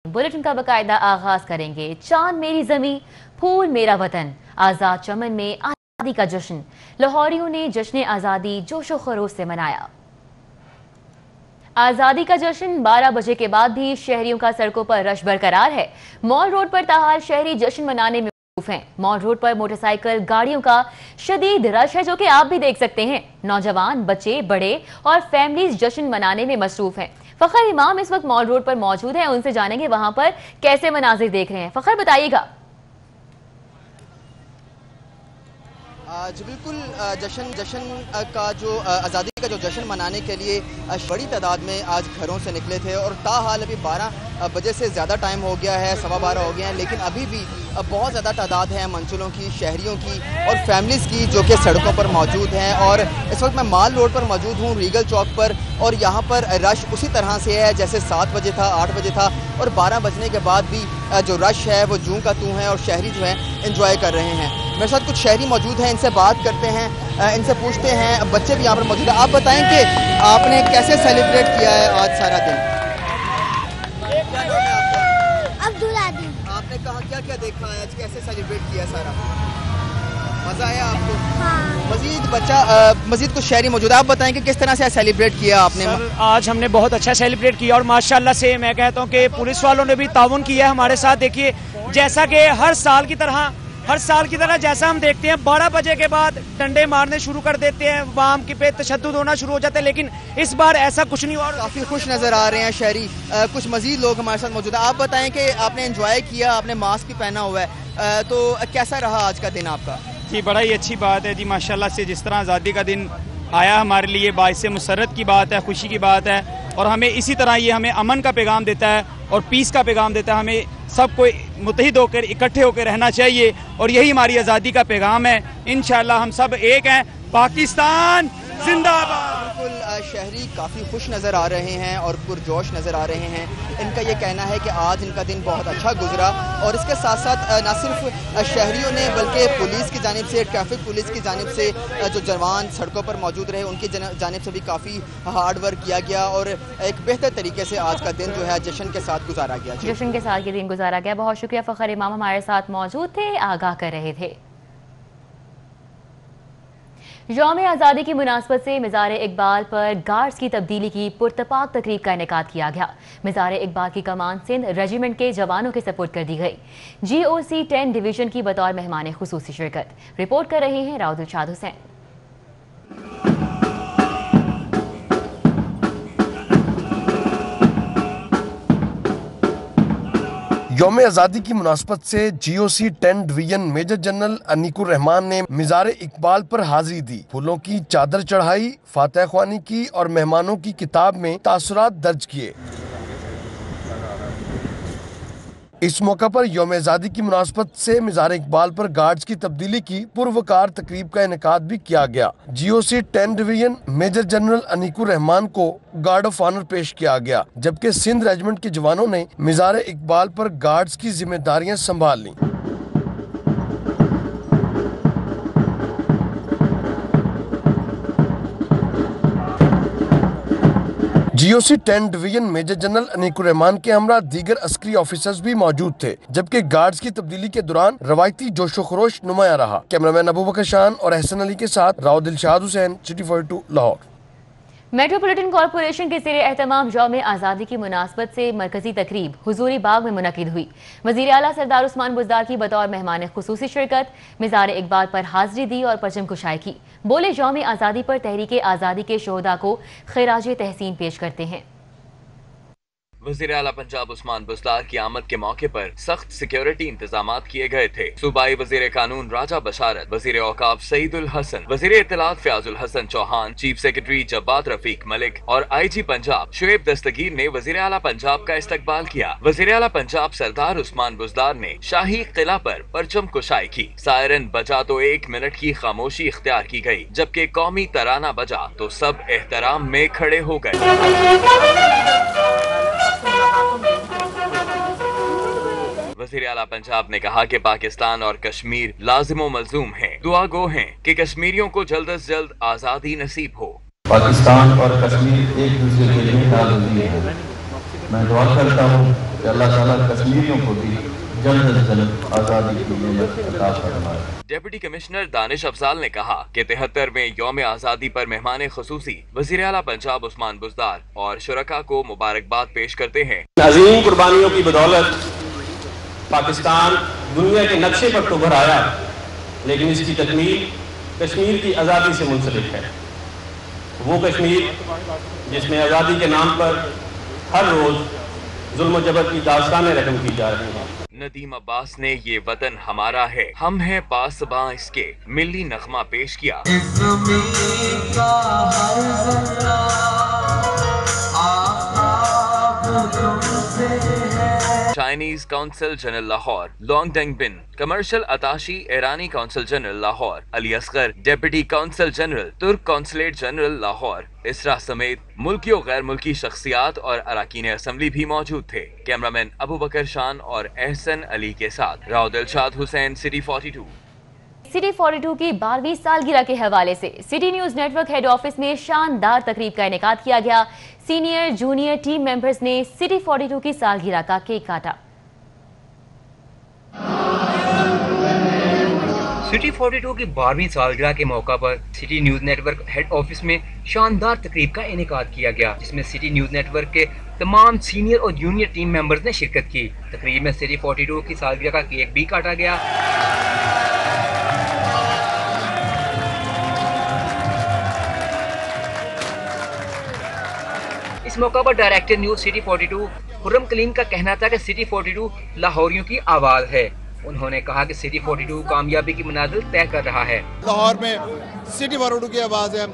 Bulletin का बाकायदा आगाज करेंगे। चांद मेरी जमी, फूल मेरा वतन, आजाद चमन में आजादी का जश्न। लाहौरियों ने जश्न आजादी जोशो खरोश से मनाया। आजादी का जश्न 12 बजे के बाद भी शहरियों का सड़कों पर रश बरकरार है। मॉल रोड पर ताहाल शहरी जश्न मनाने में मसरूफ हैं। मॉल रोड पर मोटरसाइकिल गाड़ियों का शदीद रश है, जो कि आप भी देख सकते हैं। नौजवान, बच्चे, बड़े और फैमिलीज जश्न मनाने में मसरूफ हैं। फखर इमाम इस वक्त मॉल रोड पर मौजूद हैं, उनसे जानेंगे वहां पर कैसे मनाजिर देख रहे हैं। फखर, बताइएगा। जी बिल्कुल, जश्न का जो आज़ादी का जो जश्न मनाने के लिए बड़ी तादाद में आज घरों से निकले थे और ताहाल अभी 12 बजे से ज़्यादा टाइम हो गया है, 12:15 हो गए हैं, लेकिन अभी भी बहुत ज़्यादा तादाद है मंजिलों की, शहरियों की और फैमिलीज़ की जो कि सड़कों पर मौजूद हैं। और इस वक्त मैं माल रोड पर मौजूद हूँ, रीगल चौक पर, और यहाँ पर रश उसी तरह से है जैसे 7 बजे था, 8 बजे था, और 12 बजने के बाद भी जो रश है वो जूं का तूं है और शहरी जो है एंजॉय कर रहे हैं। मेरे साथ कुछ शहरी मौजूद हैं, इनसे बात करते हैं, इनसे पूछते हैं। बच्चे भी यहाँ पर मौजूद हैं। आप बताएं कि आपने कैसे सेलिब्रेट किया है आज सारा दिन? आपने कहा क्या क्या देखा है आज, कैसे सेलिब्रेट किया सारा? मजा आया आपको? हाँ। मजीद कुछ शहरी मौजूद है, आप बताएं कि किस तरह से सेलिब्रेट किया आपने? सर, आज हमने बहुत अच्छा सेलिब्रेट किया और माशाल्लाह से मैं कहता हूं कि पुलिस वालों ने भी ताउन किया है हमारे साथ। देखिए, जैसा कि हर साल की तरह जैसा हम देखते हैं 12 बजे के बाद डंडे मारने शुरू कर देते हैं, वाम की पे तशद्दुद होना शुरू हो जाता है, लेकिन इस बार ऐसा कुछ नहीं हुआ। काफ़ी खुश नज़र आ रहे हैं शहरी। कुछ मजीद लोग हमारे साथ मौजूद हैं। आप बताएं कि आपने एंजॉय किया, आपने मास्क भी पहना हुआ है, तो कैसा रहा आज का दिन आपका? जी बड़ा ही अच्छी बात है जी, माशाल्लाह से जिस तरह आज़ादी का दिन आया हमारे लिए बाइस मुसर्रत की बात है, खुशी की बात है। और हमें इसी तरह ये हमें अमन का पैगाम देता है और पीस का पैगाम देता है। हमें सबको मुत्तहिद होकर, इकट्ठे होकर रहना चाहिए और यही हमारी आज़ादी का पैगाम है। इंशाअल्लाह हम सब एक हैं। पाकिस्तान जिंदाबाद। बिल्कुल, शहरी काफ़ी खुश नज़र आ रहे हैं और पुरजोश नज़र आ रहे हैं। इनका ये कहना है कि आज इनका दिन बहुत अच्छा गुजरा और इसके साथ साथ न सिर्फ शहरियों ने बल्कि पुलिस की जानिब से, ट्रैफिक पुलिस की जानिब से जो जवान सड़कों पर मौजूद रहे उनकी जानिब से भी काफ़ी हार्ड वर्क किया गया और एक बेहतर तरीके से आज का दिन जो है जश्न के साथ गुजारा गया। जश्न के साथ ये दिन गुजारा गया। बहुत शुक्रिया फखर इमाम, हमारे साथ मौजूद थे, आगाह कर रहे थे। यौम आज़ादी की मुनासबत से मिज़ार इकबाल पर गार्ड्स की तब्दीली की पुरतपाक तकरीब का इनेकाद किया गया। मिज़ार इकबाल की कमान सिंध रेजिमेंट के जवानों के सपोर्ट कर दी गई। GOC 10 डिवीजन की बतौर मेहमान खुसूसी शिरकत। रिपोर्ट कर रहे हैं राउदुलशाद हुसैन। यौम आज़ादी की मुनासबत से GOC 10 division major general Aneequr Rehman ने मिज़ार इकबाल पर हाजिरी दी, फूलों की चादर चढ़ाई, फातह ख्वानी की और मेहमानों की किताब में तासुरात दर्ज किए। इस मौका पर यौम आज़ादी की मुनासबत से मिज़ार इकबाल पर गार्ड्स की तब्दीली की पुरवकार तकरीब का इनेकाद भी किया गया। GOC 10 division major general Aneequr Rehman को गार्ड ऑफ ऑनर पेश किया गया, जबकि सिंध रेजिमेंट के जवानों ने मिज़ार इकबाल पर गार्ड्स की जिम्मेदारियां संभाल ली। GOC 10 division major general Aneequr Rehman के हमरा दीगर अस्करी ऑफिसर्स भी मौजूद थे, जबकि गार्ड्स की तब्दीली के दौरान रवायती जोशो खरोश नुमाया रहा। कैमरामैन अबू बकर शान और अहसन अली के साथ राउदिलशाद Hussain, City 42 Lahore. Metropolitan corporation के ज़ेरे एहतमाम यौम आज़ादी की मुनासबत से मरकजी तकरीब हुजूरी बाग में मुनक़िद हुई। वज़ीर आला सरदार उस्मान बुज़दार की बतौर मेहमान खुसूसी शिरकत, मिज़ार इकबाल पर हाजिरी दी और परचम कुशाई की। बोले, यौम आज़ादी पर तहरीक आज़ादी के शोहदा को खिराज तहसीन पेश करते हैं। वज़ीर आला पंजाब उस्मान बुज़दार की आमद के मौके पर सख्त सिक्योरिटी इंतजामात किए गए थे। सूबाई वज़ीर कानून राजा बशारत, वज़ीर औकाफ सईदुल हसन, वज़ीर इत्तलात फ़याज़ुल हसन चौहान, चीफ सेक्रेटरी जब्बात रफीक मलिक और IG पंजाब शुएब दस्तगीर ने वज़ीर आला पंजाब का इस्तकबाल किया। वज़ीर आला पंजाब सरदार उस्मान बुज़दार ने शाही किला पर परचम कुशाई की। सायरन बजा तो 1 मिनट की खामोशी इख्तियार की गई, जबकि कौमी तराना बजा तो सब एहतराम में खड़े हो गए। वज़ीर आला पंजाब ने कहा कि पाकिस्तान और कश्मीर लाजिम व मलजूम हैं। दुआ गो हैं कि कश्मीरियों को जल्द से जल्द आज़ादी नसीब हो। पाकिस्तान और कश्मीर एक दूसरे के लिए नाज़ुज़ीर हैं। मैं दुआ करता हूँ کہ اللہ تعالیٰ کشمیریوں کو بھی جلد از جلد آزادی کی نعمت عطا فرمائے۔ ڈپٹی کمشنر دانش افضال نے کہا کہ 73ویں یوم آزادی پر مہمان خصوصی وزیر اعلیٰ پنجاب عثمان بزدار اور شرکاء کو مبارکباد پیش کرتے ہیں۔ عظیم قربانیوں کی بدولت پاکستان دنیا کے نقشے پر تو ابھر آیا، لیکن اس کی تکمیل کشمیر کی آزادی سے منسلک ہے۔ وہ کشمیر جس میں آزادی کے نام پر ہر روز ظلم و جبر کی داستانیں رقم کی جا رہی ہیں۔ ندیم عباس نے یہ وطن ہمارا ہے، ہم ہیں پاسباں اس کے، ملی نغمہ پیش کیا۔ Chinese consul general Lahore Long Ding Bin, commercial attache ایرانی consul general Lahore Ali Asghar, deputy consul general ترک کونسلیٹ جنرل لاہور اسرا سمیت ملکی و غیر ملکی شخصیات اور اراکین اسمبلی بھی موجود تھے۔ کیمرامین ابو بکر شان اور احسن علی کے ساتھ راؤ دلشاد حسین، سٹی 42۔ سٹی 42 کی 12ویں سالگرہ کے حوالے سے city news network head office میں شاندار تقریب کا انعقاد کیا گیا۔ سینئر جونیئر ٹیم ممبرز نے سٹی 42 کی سالگرہ کا کیک کاٹا۔ سٹی 42 کی 12ویں سالگرہ کے موقع پر City news network head office میں شاندار تقریب کا انعقاد کیا گیا، جس میں سٹی نیوز نیٹ ورک کے تمام سینئر اور جونیئر ٹیم ممبرز نے شرکت کی۔ تقریب میں سٹی 42 کی سالگرہ کا کیک بھی کاٹا گیا۔ اس موقع پر ڈائریکٹر نیوز سٹی 42 خرم کلیم کا کہنا تھا کہ سٹی 42 لاہوریوں کی آواز ہے۔ انہوں نے کہا کہ سٹی 42 کامیابی کی منازل طے کر رہا ہے۔ لاہور میں سٹی 42 کی آواز ہے،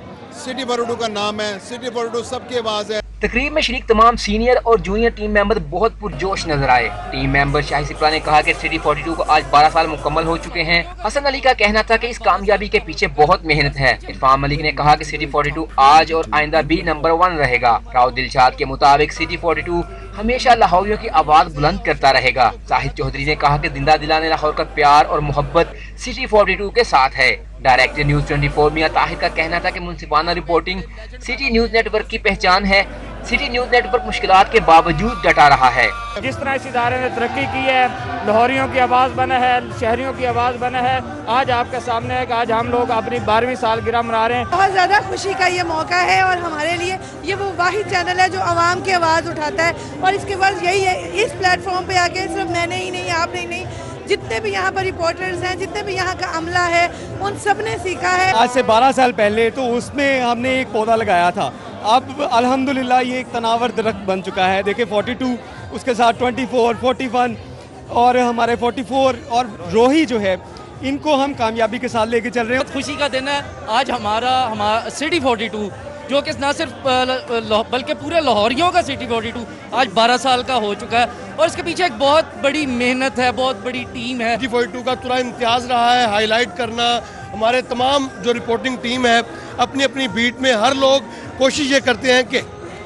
سٹی 42 کا نام ہے، سٹی 42 سب کی آواز ہے۔ تقریب میں شریک تمام سینئر اور جونیئر ٹیم ممبر بہت پرجوش نظر آئے۔ ٹیم ممبر شاہی سپرا نے کہا کہ سٹی 42 کو آج 12 سال مکمل ہو چکے ہیں۔ حسن علی کا کہنا تھا کہ اس کامیابی کے پیچھے بہت محنت ہے۔ عرفان ملک نے کہا کہ سٹی 42 آج اور آئندہ بھی نمبر 1 رہے گا۔ راؤ دلشاد کے مطابق سٹی 42 ہمیشہ لاہوریوں کی آواز بلند کرتا رہے گا۔ زاہد چودھری نے کہا کہ زندہ دلانے لاہور کا پیار اور محبت سٹی 42 کے ساتھ ہے۔ ڈائریکٹر نیوز 24 میاں طاہر کا کہنا تھا کہ منصفانہ reporting city news network کی پہچان ہے۔ سٹی نیوز نیٹ ورک مشکلات کے باوجود ڈٹا رہا ہے۔ جس طرح اس ادارے نے ترقی کی ہے، لاہوریوں کی آواز بنا ہے، شہریوں کی آواز بنا ہے، آج آپ کے سامنے ہے کہ آج ہم لوگ اپنی 12ویں سالگرہ منا رہے ہیں۔ بہت زیادہ خوشی کا یہ موقع ہے اور ہمارے لیے یہ وہ واحد چینل ہے جو عوام کی آواز اٹھاتا ہے، اور اس کے بعد یہی ہے اس پلیٹ فارم پہ آ کے صرف میں نے ہی نہیں، آپ نے ہی نہیں، جتنے بھی یہاں پر رپورٹرز ہیں، جتنے بھی یہاں کا عملہ ہے، ان سب نے سیکھا ہے۔ آج سے 12 سال پہلے تو اس میں ہم نے ایک پودا لگایا تھا، اب الحمدللہ یہ ایک تناور درخت بن چکا ہے۔ دیکھیں 42 اس کے ساتھ 24 41 اور ہمارے 44 اور روہی جو ہے، ان کو ہم کامیابی کے ساتھ لے کے چل رہے ہیں۔ بہت خوشی کا دن ہے آج ہمارا سٹی 42 جو کہ نہ صرف بلکہ پورے لاہوریوں کا سٹی 42 آج 12 سال کا ہو چکا ہے، اور اس کے پیچھے ایک بہت بڑی محنت ہے، بہت بڑی ٹیم ہے۔ سٹی 42 کا پورا امتیاز رہا ہے ہائی لائٹ کرنا۔ ہمارے تمام جو رپورٹنگ ٹیم ہے اپنی اپنی بیٹ میں ہر لوگ کوشش یہ کرتے ہیں کہ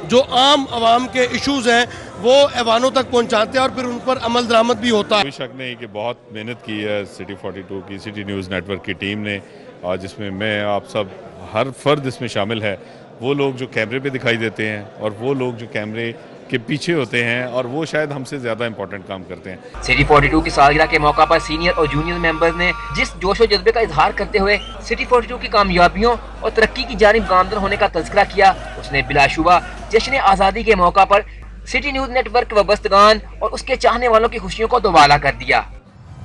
جو عام عوام کے ایشوز ہیں وہ ایوانوں تک پہنچاتے ہیں اور پھر ان پر عمل درآمد بھی ہوتا ہے۔ کوئی شک نہیں کہ بہت محنت کی ہے سٹی 42 کی، سٹی نیوز نیٹ ورک کی ٹیم نے، اور جس میں میں آپ سب ہر فرد اس میں شامل ہے۔ وہ لوگ جو کیمرے پہ دکھائی دیتے ہیں اور وہ لوگ جو کیمرے کے پیچھے ہوتے ہیں، اور وہ شاید ہم سے زیادہ امپورٹنٹ کام کرتے ہیں۔ سٹی 42 کی سالگرہ کے موقع پر سینئر اور جونیئر ممبرز نے جس جوش و جذبے کا اظہار کرتے ہوئے سٹی 42 کی کامیابیوں اور ترقی کی جانب گامزن ہونے کا تذکرہ کیا، اس نے بلا شبہ جشن آزادی کے موقع پر سٹی نیوز نیٹ ورک وابستگان اور اس کے چاہنے والوں کی خوشیوں کو دوبالا کر دیا۔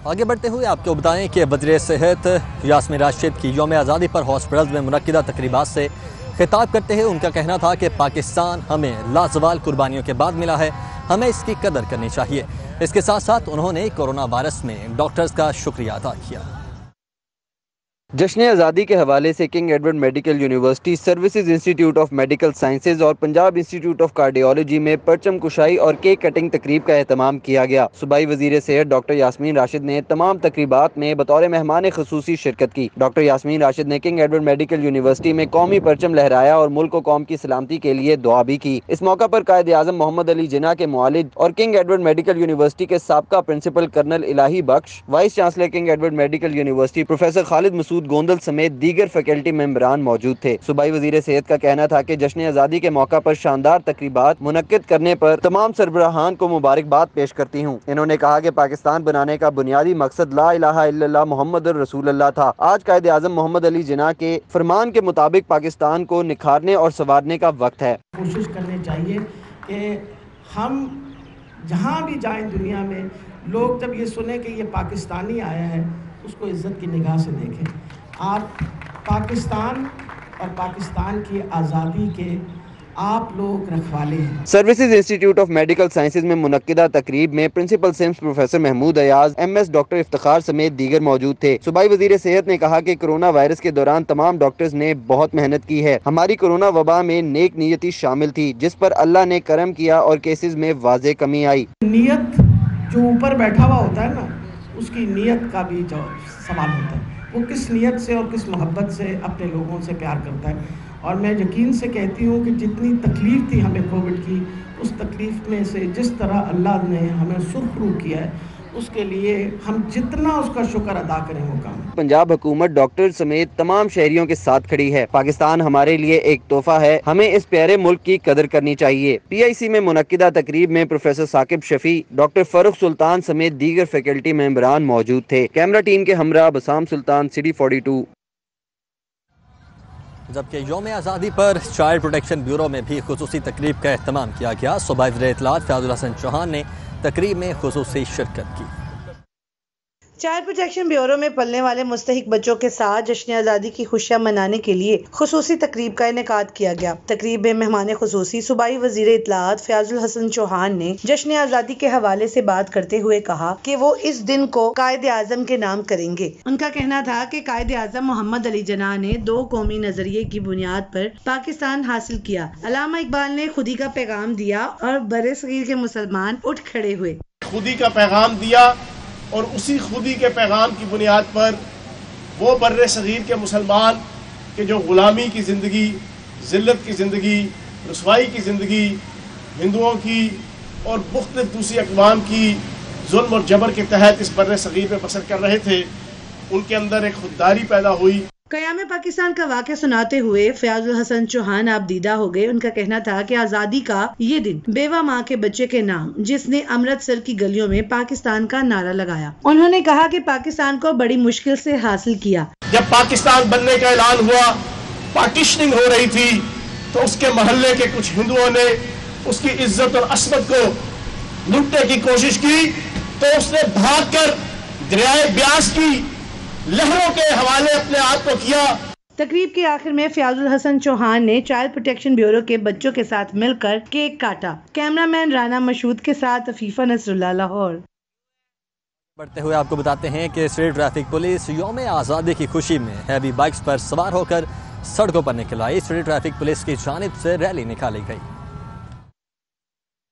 آگے بڑھتے ہوئے آپ کو بتائیں کہ وزیر صحت یاسمین راشد کی یوم آزادی پر ہاسپٹلز میں منعقدہ تقریبات سے خطاب کرتے ہوئے ان کا کہنا تھا کہ پاکستان ہمیں لازوال قربانیوں کے بعد ملا ہے، ہمیں اس کی قدر کرنی چاہیے۔ اس کے ساتھ ساتھ انہوں نے کورونا وائرس میں ڈاکٹرز کا شکریہ ادا کیا۔ جشن آزادی کے حوالے سے king Edward Medical university, services institute of medical sciences اور پنجاب انسٹیٹیوٹ آف کارڈیالوجی میں پرچم کشائی اور کیک کٹنگ تقریب کا اہتمام کیا گیا۔ صوبائی وزیر صحت ڈاکٹر یاسمین راشد نے تمام تقریبات میں بطور مہمان خصوصی شرکت کی۔ ڈاکٹر یاسمین راشد نے کنگ ایڈورڈ میڈیکل یونیورسٹی میں قومی پرچم لہرایا اور ملک و قوم کی سلامتی کے لیے دعا بھی کی۔ اس موقع پر قائد اعظم محمد علی جناح کے موالد اور کنگ ایڈورڈ میڈیکل یونیورسٹی کے سابقہ principal colonel Ilahi Bakhsh, vice chancellor King Edward Medical University professor Khalid Masood Mahmood Gondal समेत दीगर फैकल्टी मेंबरान मौजूद थे। सूबाई वजीर सेहत का कहना था कि जश्न आज़ादी के मौका पर शानदार तकरीबात मुनक्किद करने पर तमाम सरबराहान को मुबारकबाद पेश करती हूँ। इन्होंने कहा कि पाकिस्तान बनाने का बुनियादी मकसद ला इलाहा इल्लल्लाह मुहम्मद रसूलुल्लाह था। आज कायद आज़म मोहम्मद अली जिन्ना के फरमान के मुताबिक पाकिस्तान को निखारने और संवारने का वक्त है। कोशिश करनी चाहिए कि हम जहाँ भी जाएं दुनिया में, लोग जब ये सुने कि ये पाकिस्तानी आया है, उसको इज्जत की निगाह से देखें। आप पाकिस्तान और पाकिस्तान की आज़ादी के आप लोग रखवाले हैं। Services institute of medical sciences में मुनक्किदा तकरीब में principal SIMS professor Mahmood Ayaz, MS doctor Iftikhar समेत दीगर मौजूद थे। सूबाई वजीर सेहत ने कहा कि कोरोना वायरस के दौरान तमाम डॉक्टर्स ने बहुत मेहनत की है। हमारी कोरोना वबा में नेक नीयती शामिल थी, जिस पर अल्लाह ने करम किया और केसेस में वाज़े कमी आई। नियत जो ऊपर बैठा हुआ होता है ना, उसकी नियत का भी जो सवाल होता है, वो किस नियत से और किस मोहब्बत से अपने लोगों से प्यार करता है। और मैं यकीन से कहती हूँ कि जितनी तकलीफ़ थी हमें कोविड की, उस तकलीफ़ में से जिस तरह अल्लाह ने हमें सुरखरू किया है, उसके लिए हम जितना उसका शुक्र अदा करें वो कम। पंजाब हुकूमत डॉक्टर समेत तमाम शहरियों के साथ खड़ी है। पाकिस्तान हमारे लिए एक तोहफा है, हमें इस प्यारे मुल्क की कदर करनी चाहिए। PIC में मुनक्किदा तकरीब में प्रोफेसर साकिब शफी, डॉक्टर फरुख सुल्तान समेत दीगर फैकल्टी मेंबरान मौजूद थे। कैमरा टीम के हमरा बसाम सुल्तान, सिटी 42। जबकि यौम आज़ादी पर चाइल्ड प्रोटेक्शन ब्यूरो में भी खुसूसी तकरीब का एहतमाम किया गया। सूबाई वज़ीर इत्तलात फ़याज़ुल हसन चौहान ने तकरीब में खुसूसी शिरकत की। चाइल्ड प्रोटेक्शन ब्यूरो में पलने वाले मुस्तहिक बच्चों के साथ जश्न आज़ादी की खुशियां मनाने के लिए खुसूसी तकरीब का इनेकाद किया गया। तकरीब में मेहमान खुसूसी सूबाई वज़ीर इत्तलात फ़याज़ुल हसन चौहान ने जश्न आज़ादी के हवाले से बात करते हुए कहा कि वो इस दिन को कायद आज़म के नाम करेंगे। उनका कहना था कि कायद आज़म मोहम्मद अली जिन्ना ने 2 कौमी नजरिए की बुनियाद पर पाकिस्तान हासिल किया। अल्लामा इकबाल ने खुदी का पैगाम दिया और बड़े सगीर के मुसलमान उठ खड़े हुए। खुदी का पैगाम दिया और उसी खुदी के पैगाम की बुनियाद पर वो बर्रे सगीर के मुसलमान के जो ग़ुलामी की ज़िंदगी, ज़िल्लत की ज़िंदगी, रुसवाई की ज़िंदगी, हिंदुओं की और मुख्तलिफ दूसरी अक़वाम की जुल्म और जबर के तहत इस बर्रे सगीर में बसर कर रहे थे, उनके अंदर एक खुददारी पैदा हुई। क़याम पाकिस्तान का वाक़या सुनाते हुए फ़याज़ुल हसन चौहान आप दीदा हो गए। उनका कहना था कि आज़ादी का ये दिन बेवा माँ के बच्चे के नाम, जिसने अमृतसर की गलियों में पाकिस्तान का नारा लगाया। उन्होंने कहा कि पाकिस्तान को बड़ी मुश्किल से हासिल किया। जब पाकिस्तान बनने का ऐलान हुआ, पार्टीशनिंग हो रही थी, तो उसके महल्ले के कुछ हिंदुओं ने उसकी इज्जत और असमत को लूटने की कोशिश की, तो उसने भागकर दरियाए ब्यास की लहरों के हवाले अपने आप को किया। तकरीब के आखिर में फ़याज़ुल हसन चौहान ने चाइल्ड प्रोटेक्शन ब्यूरो के बच्चों के साथ मिलकर केक काटा। कैमरामैन राना मशहूद के साथ अफीफा नसरुल्लाह, लाहौर। बढ़ते हुए आपको बताते हैं कि सिटी ट्रैफिक पुलिस यौम आज़ादी की खुशी में हैवी बाइक्स पर सवार होकर सड़कों पर निकल आई। सिटी ट्रैफिक पुलिस की जानिब से रैली निकाली गई।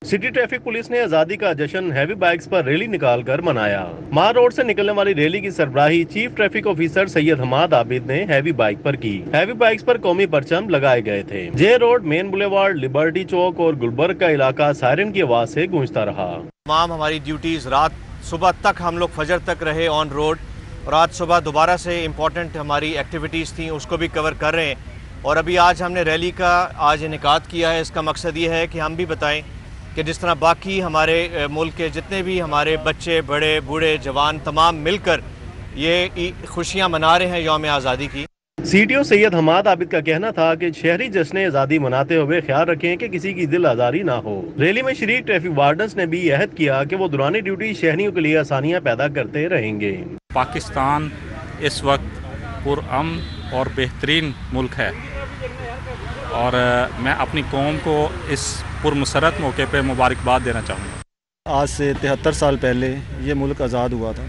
सिटी ट्रैफिक पुलिस ने आज़ादी का जश्न हैवी बाइक्स पर रैली निकालकर मनाया। मार रोड से निकलने वाली रैली की सरबराही chief traffic officer Syed Hamad Abid ने हैवी बाइक पर की। हैवी बाइक्स पर कौमी परचम लगाए गए थे। जे रोड, मेन बुलेवार्ड, लिबर्टी चौक और गुलबर्ग का इलाका सायरन की आवाज से गूंजता रहा। तमाम हमारी ड्यूटीज रात सुबह तक हम लोग फजर तक रहे ऑन रोड, और आज सुबह दोबारा से इम्पोर्टेंट हमारी एक्टिविटीज़ थी, उसको भी कवर कर रहे हैं। और अभी आज हमने रैली का आज इनेकाद किया है। इसका मकसद ये है कि हम भी बताएं कि जिस तरह बाकी हमारे मुल्क के जितने भी हमारे बच्चे, बड़े, बूढ़े, जवान तमाम मिलकर ये खुशियां मना रहे हैं यौम आज़ादी की। CTO सैयद हमाद आबिद का कहना था कि शहरी जश्न आज़ादी मनाते हुए ख्याल रखें कि किसी की दिल आज़ारी ना हो। रैली में शरीक ट्रैफिक वार्डन्स ने भी अहद किया कि वो दौरान ड्यूटी शहरियों के लिए आसानियाँ पैदा करते रहेंगे। पाकिस्तान इस वक्त पुरअमन और बेहतरीन मुल्क है, और मैं अपनी कौम को इस पुरमसरत मौके पे मुबारकबाद देना चाहूँगा। आज से 73 साल पहले ये मुल्क आज़ाद हुआ था,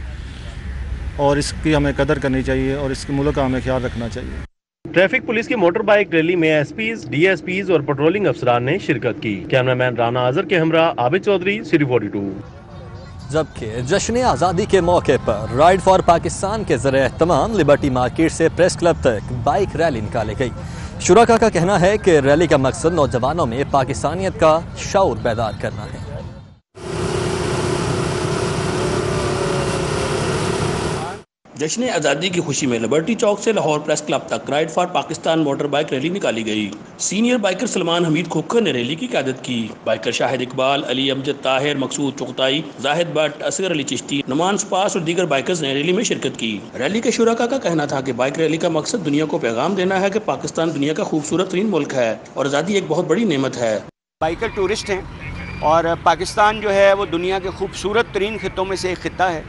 और इसकी हमें कदर करनी चाहिए और इसके मुल्क का हमें ख्याल रखना चाहिए। ट्रैफिक पुलिस की मोटर बाइक रैली में SPs, DSPs और पेट्रोलिंग अफसरान ने शिरकत की। कैमरामैन राना आजर के हमरा आबिद चौधरी, सिटी 42। जबकि जश्न आज़ादी के मौके पर राइड फॉर पाकिस्तान के ज़रिए तमाम लिबर्टी मार्केट से प्रेस क्लब तक बाइक रैली निकाली गई। शुरका का कहना है कि रैली का मकसद नौजवानों में पाकिस्तानियत का शऊर बेदार करना है। جشن آزادی کی خوشی میں لبرٹی چوک سے لاہور پریس کلب تک ride for Pakistan motor bike rally نکالی گئی۔ سینئر بائکر سلمان حمید کھوکھر نے ریلی کی قیادت کی۔ بائکر شاہد اقبال، علی امجد طاہر، مقصود چغتائی، زاہد بٹ، اصغر علی چشتی، نعمان سپاس اور دیگر بائکرز نے ریلی میں شرکت کی۔ ریلی کے شرکاء کا کہنا تھا کہ بائک ریلی کا مقصد دنیا کو پیغام دینا ہے کہ پاکستان دنیا کا خوبصورت ترین ملک ہے اور آزادی ایک بہت بڑی نعمت ہے۔ بائکر ٹورسٹ ہیں اور پاکستان جو ہے وہ دنیا کے خوبصورت ترین خطوں میں سے ایک خطہ ہے،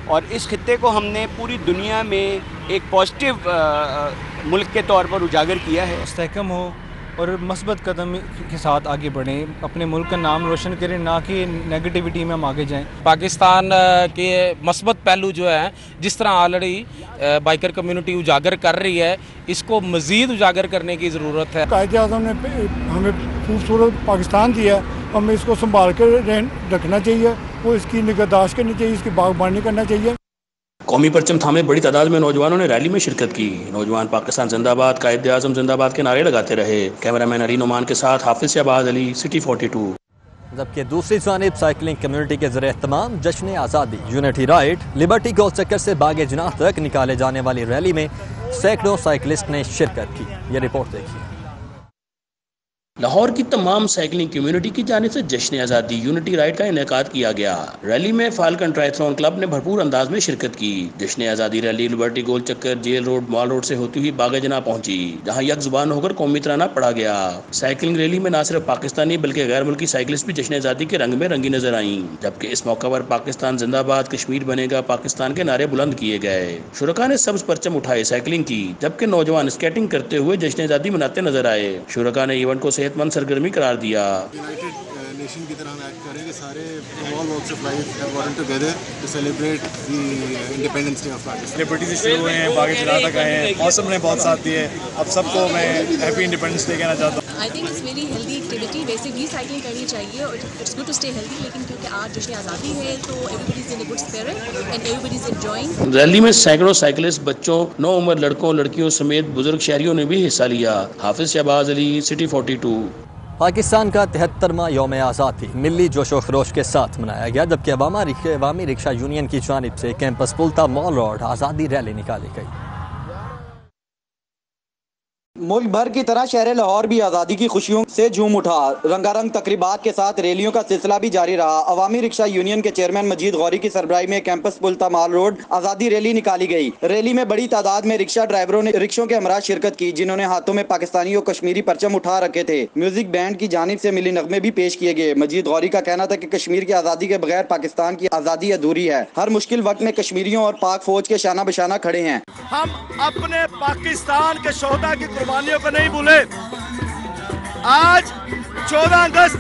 اور اس خطے کو ہم نے پوری دنیا میں ایک پازیٹیو ملک کے طور پر اجاگر کیا ہے۔ مستحکم ہو اور مثبت قدم کے ساتھ آگے بڑھیں، اپنے ملک کا نام روشن کریں، نہ کہ نیگیٹیوٹی میں ہم آگے جائیں۔ پاکستان کے مثبت پہلو جو ہیں جس طرح آلریڈی بائکر کمیونٹی اجاگر کر رہی ہے، اس کو مزید اجاگر کرنے کی ضرورت ہے۔ قائد اعظم نے ہمیں خوبصورت پاکستان دیا ہے، ہمیں اس کو سنبھال کر رکھنا چاہیے، وہ اس کی نگہداشت کرنی چاہیے، اس کی باغبانی کرنا چاہیے۔ قومی پرچم تھامے بڑی تعداد میں نوجوانوں نے ریلی میں شرکت کی۔ نوجوان پاکستان زندہ باد، قائد اعظم زندہ باد کے نعرے لگاتے رہے۔ کیمرہ مین علی نعمان کے ساتھ حافظ شہباز علی، سٹی 42۔ جبکہ دوسری جانب سائیکلنگ کمیونٹی کے ذریعے اہتمام جشن آزادی یونٹی رائڈ لبرٹی گول چکر سے باغ جناح تک نکالے جانے والی ریلی میں سینکڑوں سائیکلسٹ نے شرکت کی۔ یہ رپورٹ دیکھیے۔ لاہور کی تمام سائیکلنگ کمیونٹی کی جانب سے جشن آزادی یونٹی رائڈ کا انعقاد کیا گیا۔ ریلی میں فالکن ٹرائتھلون کلب نے بھرپور انداز میں شرکت کی۔ جشن آزادی ریلی لبرٹی گول چکر، جیل روڈ، مال روڈ سے ہوتی ہوئی باغ جناح پہنچی، جہاں یک زبان ہو کر قومی ترانہ پڑھا گیا۔ سائیکلنگ ریلی میں نہ صرف پاکستانی بلکہ غیر ملکی سائیکلسٹ بھی جشن آزادی کے رنگ میں رنگی نظر آئیں، جبکہ اس موقع پر پاکستان زندہ باد، کشمیر بنے گا پاکستان کے نعرے بلند کیے گئے۔ شرکاء نے سبز پرچم اٹھائے، سائیکلنگ کی، جبکہ نوجوان اسکیٹنگ کرتے ہوئے جشن آزادی مناتے نظر آئے۔ شرکاء نے ایونٹ کو صحت مند سرگرمی قرار دیا۔ یونائیٹڈ نیشن کی طرح ہم ایکٹ کریں کہ سارے all walks of life have gotten together to celebrate the independence day of Pakistan. Liberty سے شروع ہوئے ہیں، باغ جناح تک آئے ہیں، موسم نے بہت ساتھ دیے۔ اب سب کو میں ہیپی انڈیپینڈنس ڈے کہنا چاہتا ہوں۔ I think it's very healthy activity, ویسے بھی سائیکلنگ کرنی چاہیے اور it's good to stay healthy, لیکن کیونکہ آج جشن آزادی ہے تو everybody is in a good spirit and everybody is enjoying. ریلی میں سینکڑوں سائیکلسٹ، بچوں، نو عمر لڑکوں لڑکیوں سمیت بزرگ شہریوں نے بھی حصہ لیا۔ حافظ شہباز علی، سٹی 42۔ پاکستان کا 73واں یوم آزادی ملی جوش و خروش کے ساتھ منایا گیا، جبکہ عوامی رکشہ یونین کی جانب سے کیمپس پلتا مال روڈ آزادی ریلی نکالی گئی۔ ملک بھر کی طرح شہر لاہور بھی آزادی کی خوشیوں سے جھوم اٹھا۔ رنگا رنگ تقریبات کے ساتھ ریلیوں کا سلسلہ بھی جاری رہا۔ عوامی رکشہ یونین کے چیئرمین مجید غوری کی سربراہی میں کیمپس پلتا مال روڈ آزادی ریلی نکالی گئی۔ ریلی میں بڑی تعداد میں رکشہ ڈرائیوروں نے رکشوں کے ہمراہ شرکت کی، جنہوں نے ہاتھوں میں پاکستانی اور کشمیری پرچم اٹھا رکھے تھے۔ میوزک بینڈ کی جانب سے ملی نغمے بھی پیش کیے گئے۔ مجید غوری کا کہنا تھا کہ کشمیر کی آزادی کے بغیر پاکستان کی آزادی ادھوری ہے۔ ہر مشکل وقت میں کشمیریوں اور پاک فوج کے شانہ بشانہ کھڑے ہیں۔ ہم اپنے پاکستان کے شہداء کی قربانیوں کو نہیں بھولے۔ آج 14 اگست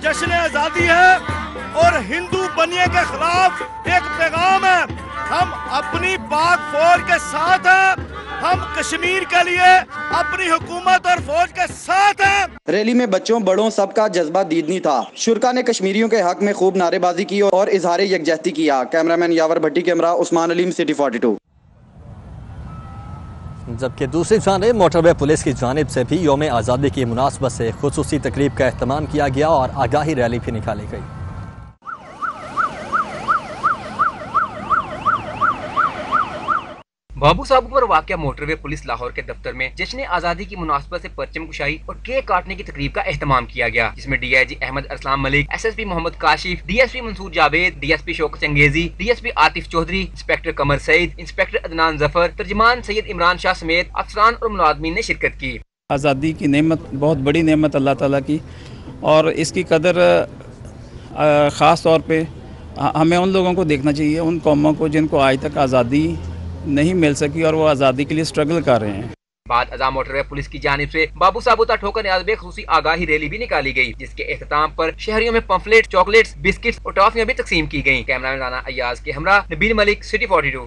جشن آزادی ہے اور ہندو بنیے کے خلاف ایک پیغام ہے۔ ہم اپنی پاک فوج کے ساتھ ہیں، ہم کشمیر کے لیے اپنی حکومت اور فوج کے ساتھ ہیں۔ ریلی میں بچوں بڑوں سب کا جذبہ دیدنی تھا۔ شرکاء نے کشمیریوں کے حق میں خوب نعرے بازی کی اور اظہار یکجہتی کیا۔ کیمرہ مین یاور بھٹی کے ہمراہ عثمان علیم، سٹی 42۔ جبکہ دوسری جانب موٹر وے پولیس کی جانب سے بھی یوم آزادی کی مناسبت سے خصوصی تقریب کا اہتمام کیا گیا اور آگاہی ریلی بھی نکالی گئی۔ بابو صابو پر واقع موٹر وے پولیس لاہور کے دفتر میں جشن آزادی کی مناسبت سے پرچم کشائی اور کیک کاٹنے کی تقریب کا اہتمام کیا گیا، جس میں D I G Ahmed Arsalan Malik, S S P Muhammad Kashif, D S P Mansoor Javed, D S P Shaukat Changezi, D S P Atif Chaudhry, inspector Qamar Saeed, inspector Adnan Zafar, ترجمان سید عمران شاہ سمیت افسران اور ملازمین نے شرکت کی۔ آزادی کی نعمت بہت بڑی نعمت اللہ تعالیٰ کی، اور اس کی قدر خاص طور پہ ہمیں ان لوگوں کو دیکھنا چاہیے، ان قوموں کو جن کو آج تک آزادی نہیں مل سکی اور وہ آزادی کے لیے سٹرگل کر رہے ہیں۔ بعد ازاں موٹر وے پولیس کی جانب سے بابو صابو تا ٹھوکر نیاز بے خصوصی آگاہی ریلی بھی نکالی گئی، جس کے اختتام پر شہریوں میں پمفلیٹ، چاکلیٹس، بسکٹس اور ٹافیاں بھی تقسیم کی گئیں۔ کیمرہ مین رانا ایاز کے ہمراہ نبیل ملک، سٹی 42۔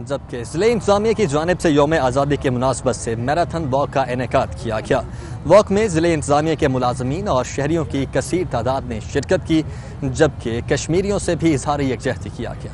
جبکہ ضلع انتظامیہ کی جانب سے یوم آزادی کی مناسبت سے میراتھن واک کا انعقاد کیا گیا۔ واک میں ضلع انتظامیہ کے ملازمین اور شہریوں کی کثیر تعداد نے شرکت کی، جبکہ کشمیریوں سے بھی اظہار یکجہتی کیا گیا۔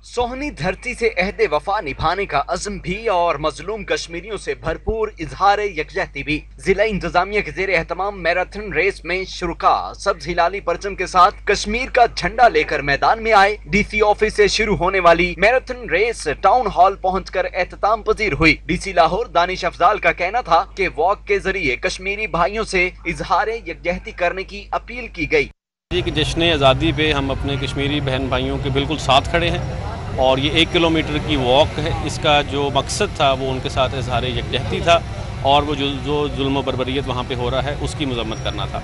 सोहनी धरती से अहद वफा निभाने का अज़्म भी और मजलूम कश्मीरियों से भरपूर इजहार यकजहती भी। जिला इंतजामिया के जेर एहतमाम मैराथन रेस में शुरुका सब्ज हिलाली परचम के साथ कश्मीर का झंडा लेकर मैदान में आए। DC ऑफिस से शुरू होने वाली मैराथन रेस टाउन हॉल पहुंचकर एहतमाम पजीर हुई। DC लाहौर दानिश अफजाल का कहना था कि वॉक के जरिए कश्मीरी भाइयों से इजहार यकजहती करने की अपील की गई। कि जश्न आज़ादी पे हम अपने कश्मीरी बहन भाइयों के बिल्कुल साथ खड़े हैं और ये 1 किलोमीटर की वॉक है। इसका जो मकसद था वो उनके साथ इज़हार यकजहती था और वो जो जुल्म बर्बरियत वहाँ पे हो रहा है उसकी मजम्मत करना था।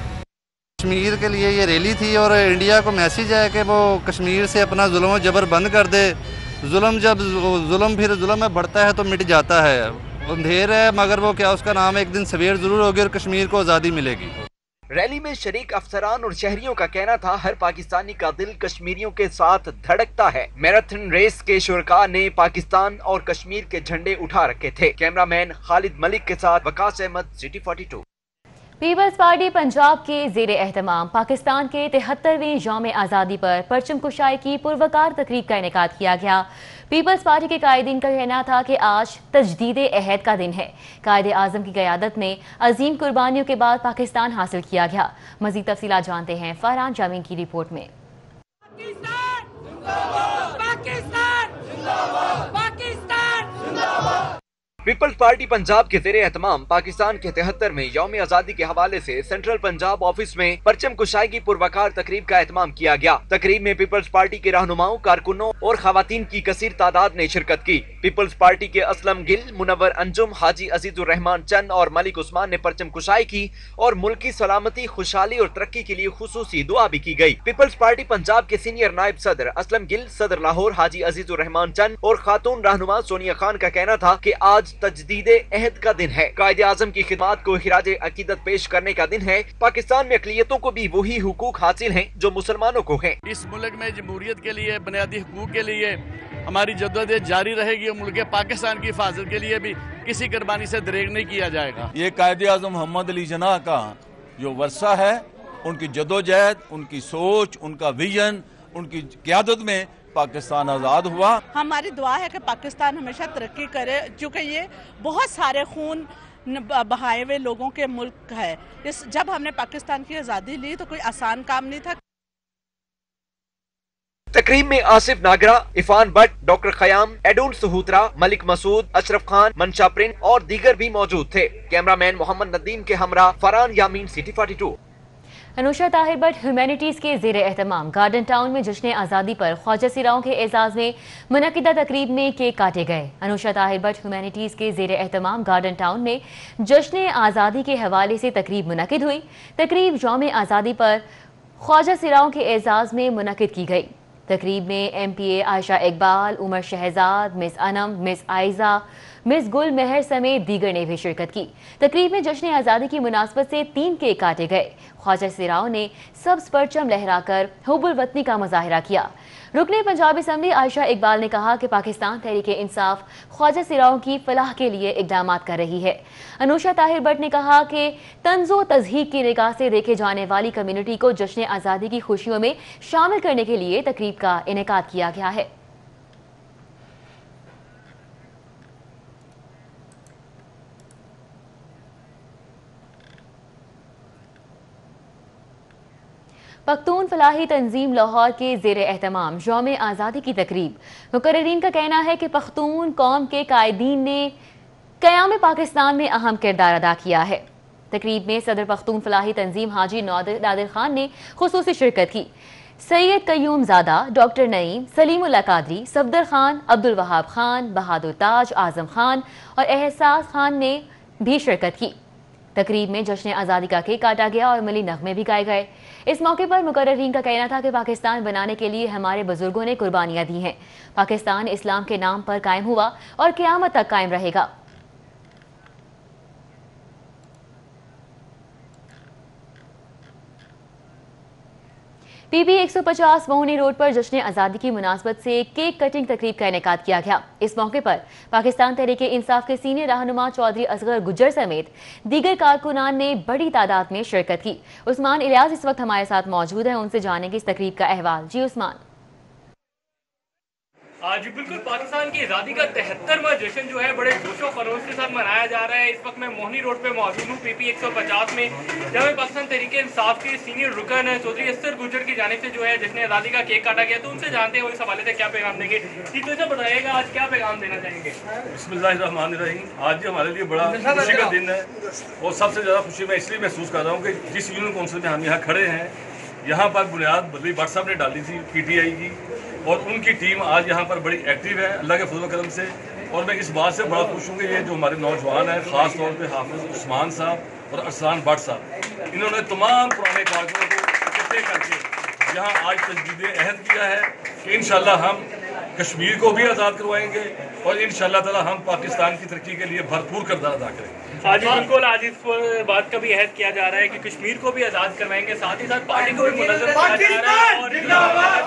कश्मीर के लिए ये रैली थी और इंडिया को मैसेज है कि वो कश्मीर से अपना जुल्म जबर बंद कर दे। जुल्म में बढ़ता है तो मिट जाता है। अंधेर है मगर वो क्या उसका नाम एक दिन सवेर ज़रूर होगी और कश्मीर को आज़ादी मिलेगी। रैली में शरीक अफसरान और शहरियों का कहना था हर पाकिस्तानी का दिल कश्मीरियों के साथ धड़कता है। मैराथन रेस के शुरका ने पाकिस्तान और कश्मीर के झंडे उठा रखे थे। कैमरामैन खालिद मलिक के साथ Waqas Ahmad, city 42। Peoples party Punjab के जेर एहतमाम पाकिस्तान के 73वें यौम आज़ादी पर परचम कुशाई की पुरवकार तकरीब का इनेकाद किया गया। पीपल्स पार्टी के कायदीन का कहना था कि आज तजदीद अहद का दिन है। कायदे आज़म की क़यादत में अजीम कुर्बानियों के बाद पाकिस्तान हासिल किया गया। मज़ीद तफसीलात जानते हैं फरहान जामीन की रिपोर्ट में। पीपल्स पार्टी पंजाब के जेर एहतमाम पाकिस्तान के 73वें यौम आज़ादी के हवाले से सेंट्रल पंजाब ऑफिस में परचम कुशाई की पुरवकार तकरीब का एहतमाम किया गया। तकरीब में पीपल्स पार्टी के रहनुमाओं, कारकुनों और खवातीन की कसीर तादाद ने शिरकत की। पीपल्स पार्टी के असलम गिल, मुनव्वर अंजुम, हाजी अजीजुर रहमान चंद और मलिक उस्मान ने परचम कुशाई की और मुल्क की सलामती, खुशहाली और तरक्की के लिए खुसूसी दुआ भी की गई। पीपल्स पार्टी पंजाब के सीनियर नायब सदर असलम गिल, सदर लाहौर हाजी अजीजुर रहमान चंद और खातून रहनुमा सोनिया खान का कहना था कि आज तजदीद अहद का दिन है। कायदे आज़म की खिदमत को खिराज अकीदत पेश करने का दिन है। पाकिस्तान में अक़लियतों को भी वही हुकूक हासिल हैं जो मुसलमानों को हैं। इस मुल्क में जमहूरियत के लिए, बुनियादी हुकूक के लिए हमारी जद्दोजहद जारी रहेगी और मुल्क पाकिस्तान की हिफाजत के लिए भी किसी कुर्बानी से दरेग नहीं किया जाएगा। ये कायदे आज़म मोहम्मद अली जिन्ना का जो वर्षा है, उनकी जद्दोजहद, उनकी सोच, उनका विजन, उनकी क़यादत में पाकिस्तान आज़ाद हुआ। हमारी दुआ है कि पाकिस्तान हमेशा तरक्की करे, क्योंकि ये बहुत सारे खून बहाए हुए लोगों के मुल्क है। जब हमने पाकिस्तान की आज़ादी ली तो कोई आसान काम नहीं था। तकरीब में आसिफ नागरा, इफान भट्ट, डॉक्टर खयाम, एडून सुहूत्रा, मलिक मसूद, अशरफ खान, मंशा प्रिंट और दीगर भी मौजूद थे। कैमरामैन मोहम्मद नदीम के हमरा फरहान यामीन, सिटी 42। अनुषा ताहिर भट्ट ह्यूमैनिटीज़ के जेर एहतमाम गार्डन टाउन में जश्न आज़ादी पर ख्वाजा सिराओं के एजाज़ में मुनक़िदा तकरीब में केक काटे गए। अनुषा ताहिर भट्ट ह्यूमैनिटीज़ के जेर एहतमाम गार्डन टाउन में जश्न आज़ादी के हवाले से तकरीब मुनक़िद हुई। तकरीब यौम आज़ादी पर ख्वाजा सिराओं के एजाज़ में मुनक़िद की गई। तकरीब में MPA Ayesha Iqbal, Umar Shahzad, miss Anam, miss Aiza, miss Gul Mehr समेत दीगर ने भी शिरकत की। तकरीब में जश्न आज़ादी की मुनासबत से 3 केक काटे गए। ख्वाजा सिराओं ने सब्ज़ परचम लहराकर हुब्बुल वतनी का मुजाहिरा किया। रुकने पंजाब असम्बली आयशा इकबाल ने कहा कि पाकिस्तान तहरीक इंसाफ ख्वाजा सिराओं की फलाह के लिए इक़दामात कर रही है। अनुषा ताहिर भट्ट ने कहा कि तंज़ो तज़हीक की निगाह से देखे जाने वाली कम्युनिटी को जश्न आज़ादी की खुशियों में शामिल करने के लिए तकरीब का इनेकाद किया गया है। पख्तून फलाही तंजीम लाहौर के जेर एहतमाम यौम आज़ादी की तकरीब। मुकर्रिरीन का कहना है कि पख्तून कौम के कायदीन ने क़याम पाकिस्तान में अहम किरदार अदा किया है। तकरीब में सदर पख्तून फलाही तंजीम हाजी नादिर खान ने खुसूसी शिरकत की। सैयद कयूम ज़ादा, डॉक्टर नईम, सलीमुल्लाह कादरी, सफदर खान, अब्दुल वहाब खान, बहादुर ताज, आज़म खान और एहसास खान ने भी शिरकत की। तकरीब में जश्न आज़ादी का केक काटा गया और मिली नगमे भी गाए गए। इस मौके पर मुकर्रिरीन का कहना था कि पाकिस्तान बनाने के लिए हमारे बुजुर्गों ने कुर्बानियां दी हैं। पाकिस्तान इस्लाम के नाम पर कायम हुआ और क़यामत तक कायम रहेगा। PB 150 मोहनी रोड पर जश्न आज़ादी की मुनासबत से केक कटिंग तकरीब का इनेकाद किया गया। इस मौके पर पाकिस्तान तहरीक इंसाफ के सीनियर रहनुमा चौधरी असगर गुज्जर समेत दीगर कारकुनान ने बड़ी तादाद में शिरकत की। उस्मान इलियास इस वक्त हमारे साथ मौजूद है, उनसे जानेंगे इस तकरीब का अहवाल। जी उस्मान। جی بالکل، پاکستان کی آزادی کا 73واں جشن جو ہے بڑے جوش و خروش کے ساتھ منایا جا رہا ہے. اس وقت میں موہنی روڈ پہ موجود ہوں PP 150 میں، جہاں پاکستان تحریک انصاف کے سینئر رکن چودھری اسر گجر کی جانب سے جو ہے جشن آزادی کا کیک کاٹا گیا. تو ان سے جانتے ہیں وہ اس حوالے سے کیا پیغام دیں گے. ٹھیک ہے، بتائیے گا آج کیا پیغام دینا چاہیں گے. بسم اللہ الرحمن الرحیم. آج ہمارے لیے بڑا خوشی کا دن ہے، اور سب سے زیادہ خوشی میں اس لیے محسوس کر رہا ہوں کہ جس یونین کونسل میں ہم یہاں کھڑے ہیں، یہاں پر بنیاد بدری بٹ صاحب نے ڈالی تھی PTI کی، اور ان کی ٹیم آج یہاں پر بڑی ایکٹیو ہے اللہ کے فضل و کرم سے. اور میں اس بات سے بڑا خوش ہوں کہ یہ جو ہمارے نوجوان ہیں، خاص طور پہ حافظ عثمان صاحب اور ارسلان بٹ صاحب، انہوں نے تمام پرانے کارکنوں کو اکٹھے کر کے یہاں آج تجدید عہد کیا ہے کہ انشاءاللہ ہم کشمیر کو بھی آزاد کروائیں گے، اور انشاءاللہ تعالی ہم پاکستان کی ترقی کے لیے بھرپور کردار ادا کریں گے. آج بالکل آج اس بات کا بھی عہد کیا جا رہا ہے کہ کشمیر کو بھی آزاد کروائیں گے، ساتھ ہی ساتھ پارٹی کو بھی منظم کیا جا رہا ہے.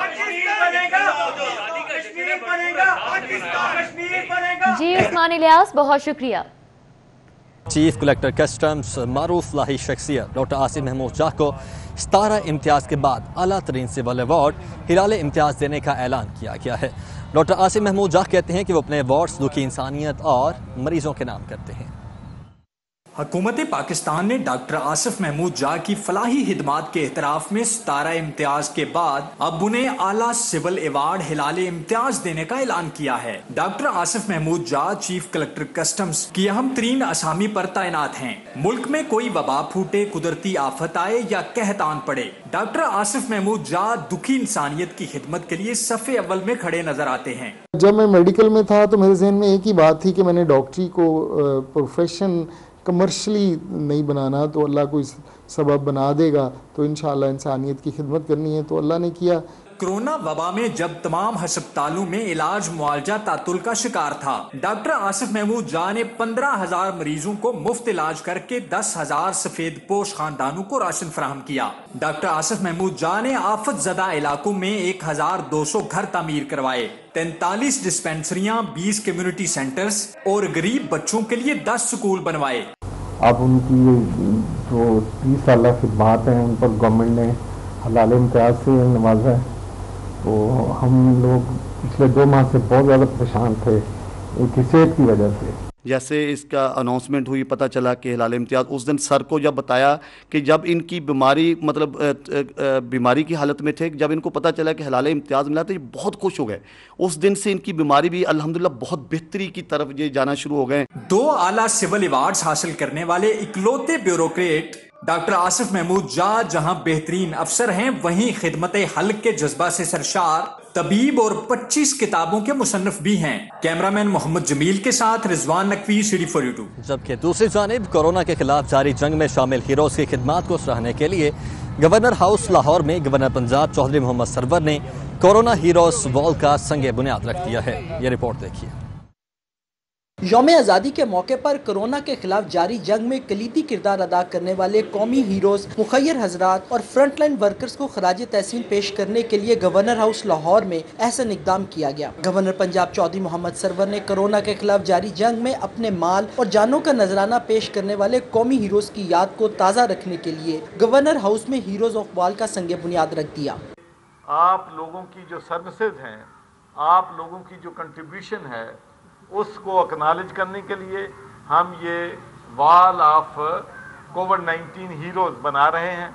جی عثمان الیاس، بہت شکریہ. چیف کلیکٹر کسٹمز معروف لاہی شخصیت ڈاکٹر آصف محمود جاہ کو 17 امتیاز کے بعد اعلیٰ ترین سول ایوارڈ ہلال امتیاز دینے کا اعلان کیا گیا ہے. ڈاکٹر آصف محمود جاہ کہتے ہیں کہ وہ اپنے ایوارڈز دکھی انسانیت اور مریضوں کے نام کرتے ہیں. حکومت پاکستان نے ڈاکٹر آصف محمود جاہ کی فلاحی خدمات کے اعتراف میں 17 امتیاز کے بعد اب انہیں اعلیٰ سول ایوارڈ ہلال امتیاز دینے کا اعلان کیا ہے. ڈاکٹر آصف محمود جاہ چیف کلیکٹر کسٹمز کی اہم ترین اسامی پر تعینات ہیں. ملک میں کوئی وبا پھوٹے، قدرتی آفت آئے یا قحط آن پڑے، ڈاکٹر آصف محمود جاہ دکھی انسانیت کی خدمت کے لیے صف اول میں کھڑے نظر آتے ہیں. جب میں میڈیکل میں تھا تو میرے ذہن میں ایک ہی بات تھی کہ میں نے ڈاکٹری کو پروفیشن کمرشلی نہیں بنانا، تو اللہ کوئی سبب بنا دے گا، تو انشاءاللہ انسانیت کی خدمت کرنی ہے، تو اللہ نے کیا. کرونا وبا میں جب تمام ہسپتالوں میں علاج معالجہ تعطل کا شکار تھا، ڈاکٹر آصف محمود جاہ نے 15,000 مریضوں کو مفت علاج کر کے 10,000 سفید پوش خاندانوں کو راشن فراہم کیا. ڈاکٹر آصف محمود جاہ نے آفت زدہ علاقوں میں 1,200 گھر تعمیر کروائے، 43 ڈسپینسریاں، 20 کمیونٹی سینٹرز اور غریب بچوں کے لیے 10 سکول بنوائے. اب ان کی جو 30 سالہ خدمات ہیں ان پر گورنمنٹ نے حلال امتیاز سے نوازا ہے. تو ہم لوگ پچھلے 2 ماہ سے بہت زیادہ پریشان تھے ایک صحت کی وجہ سے. جیسے اس کا اناؤنسمنٹ ہوئی، پتہ چلا کہ ہلال امتیاز، اس دن سر کو جب بتایا کہ جب ان کی بیماری بیماری کی حالت میں تھے، جب ان کو پتہ چلا کہ ہلال امتیاز ملا تو یہ بہت خوش ہو گئے. اس دن سے ان کی بیماری بھی الحمدللہ بہت بہتری کی طرف یہ جانا شروع ہو گئے. 2 اعلیٰ سول ایوارڈز حاصل کرنے والے اکلوتے بیوروکریٹ ڈاکٹر آصف محمود جاہ جہاں بہترین افسر ہیں، وہیں خدمت خلق کے جذبہ سے سرشار طبیب اور 25 کتابوں کے مصنف بھی ہیں. کیمرامین محمد جمیل کے ساتھ رضوان نقوی، CD 42. جبکہ دوسری جانب کورونا کے خلاف جاری جنگ میں شامل ہیروز کی خدمات کو سراہنے کے لیے گورنر ہاؤس لاہور میں گورنر پنجاب چودھری محمد سرور نے کورونا ہیروز وال کا سنگ بنیاد رکھ دیا ہے. یہ رپورٹ دیکھیے. یوم آزادی کے موقع پر کورونا کے خلاف جاری جنگ میں کلیدی کردار ادا کرنے والے قومی ہیروز، مخیر حضرات اور فرنٹ لائن ورکرز کو خراج تحسین پیش کرنے کے لیے گورنر ہاؤس لاہور میں احسن اقدام کیا گیا. گورنر پنجاب چودھری محمد سرور نے کورونا کے خلاف جاری جنگ میں اپنے مال اور جانوں کا نذرانہ پیش کرنے والے قومی ہیروز کی یاد کو تازہ رکھنے کے لیے گورنر ہاؤس میں ہیروز آف وال کا سنگ بنیاد رکھ دیا. آپ لوگوں کی جو سروسز ہیں، آپ لوگوں کی جو کنٹریبیوشن ہے، اس کو اکنالج کرنے کے لیے ہم یہ وال آف کووڈ-19 ہیروز بنا رہے ہیں،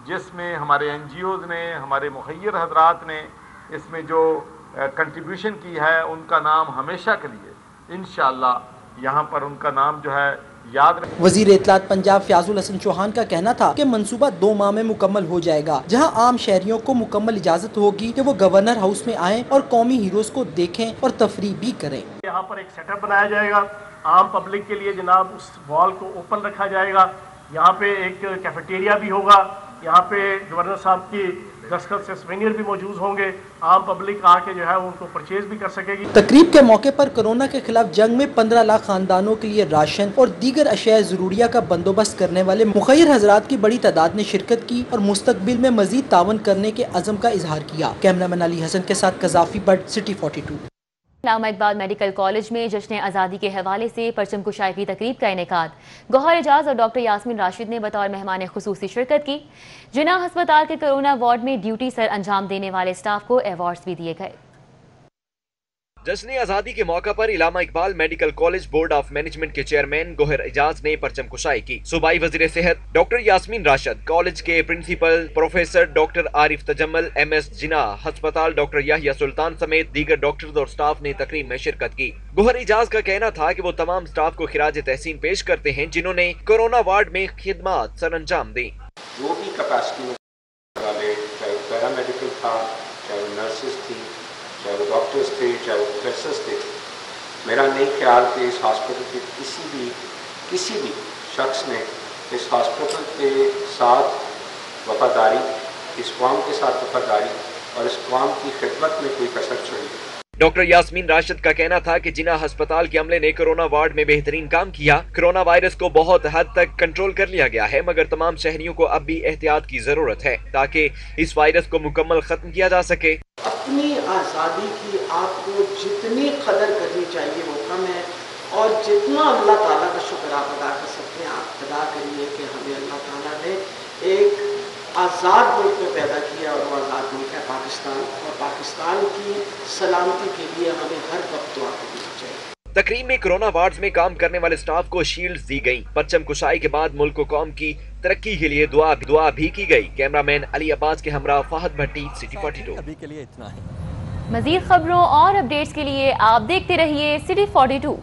جس میں ہمارے NGOز نے، ہمارے مخیر حضرات نے اس میں جو کنٹریبیوشن کی ہے، ان کا نام ہمیشہ کے لیے انشاءاللہ یہاں پر ان کا نام جو ہے یاد رکھیں. وزیر اطلاعات پنجاب فیاض الحسن چوہان کا کہنا تھا کہ منصوبہ 2 ماہ میں مکمل ہو جائے گا، جہاں عام شہریوں کو مکمل اجازت ہوگی کہ وہ گورنر ہاؤس میں آئیں اور قومی ہیروز کو دیکھیں اور تفریح بھی کریں. یہاں پر ایک سیٹ اپ بنایا جائے گا عام پبلک کے لیے، جناب اس وال کو اوپن رکھا جائے گا. یہاں پہ ایک کیفیٹیریا بھی ہوگا، یہاں پہ گورنر صاحب کی دستخط سے سوینئر بھی موجود ہوں گے، عام پبلک آ کے جو ہے ان کو پرچیز بھی کر سکے گی. تقریب کے موقع پر کورونا کے خلاف جنگ میں 15 لاکھ خاندانوں کے لیے راشن اور دیگر اشیاء ضروریہ کا بندوبست کرنے والے مخیر حضرات کی بڑی تعداد نے شرکت کی اور مستقبل میں مزید تعاون کرنے کے عزم کا اظہار کیا. کیمرامین علی حسن کے ساتھ Gaddafi but, city 42. Allama Iqbal medical college میں جشن آزادی کے حوالے سے پرچم کشائی کی تقریب کا انعقاد. گوہر اعجاز اور ڈاکٹر یاسمین راشد نے بطور مہمان خصوصی شرکت کی. جناح ہسپتال کے کورونا وارڈ میں ڈیوٹی سر انجام دینے والے اسٹاف کو ایوارڈز بھی دیے گئے. जश्न आजादी के मौका पर Allama Iqbal medical college board of management के चेयरमैन गोहर एजाज ने परचम कुशाई की। सूबाई वजीर सेहत डॉक्टर यास्मीन राशिद, कॉलेज के principal professor doctor Arif Tajammul, MS Jinnah अस्पताल डॉक्टर याहिया सुल्तान समेत दीगर डॉक्टर्स और स्टाफ ने तकरीब में शिरकत की। गोहर एजाज का कहना था कि वो तमाम स्टाफ को खिराज तहसीन पेश करते हैं जिन्होंने कोरोना वार्ड में खिदमत सर अंजाम दी। जो भी कैपेसिटी वाले, चाहे वो पैरामेडिकल था, चाहे वो नर्सेज थी, चाहे वो डॉक्टर्स थे, चाहे वो प्रोफेसर्स थे, मेरा नहीं ख्याल कि इस हॉस्पिटल के किसी भी शख्स ने इस हॉस्पिटल के साथ वफादारी, इस कौम के साथ वफादारी और इस कौम की खिदमत में कोई कसर छोड़ी। डॉक्टर यास्मीन राशिद का कहना था कि जिना अस्पताल के अमले ने कोरोना वार्ड में बेहतरीन काम किया। कोरोना वायरस को बहुत हद तक कंट्रोल कर लिया गया है, मगर तमाम शहरियों को अब भी एहतियात की जरूरत है ताकि इस वायरस को मुकम्मल खत्म किया जा सके। अपनी आज़ादी की आपको जितनी कदर करनी चाहिए वो कम है, और जितना अल्लाह ताला का शुक्र आप अदा कर सकते हैं आप अदा करिए कि हमें अल्लाह ताला ने एक आज़ाद मुल्क में पैदा किया और वो आज़ाद मुल्क है पाकिस्तान, और पाकिस्तान की सलामती के लिए हमें हर वक्त दुआ करनी चाहिए। तकरीब में कोरोना वार्ड्स में काम करने वाले स्टाफ को शील्ड्स दी गई। परचम कुशाई के बाद मुल्क को कौम की तरक्की के लिए दुआ भी की गई। कैमरामैन अली अब्बास के हमरा फाहद भट्टी, सिटी 42। अभी के लिए इतना है। मजीद खबरों और अपडेट्स के लिए आप देखते रहिए सिटी 42।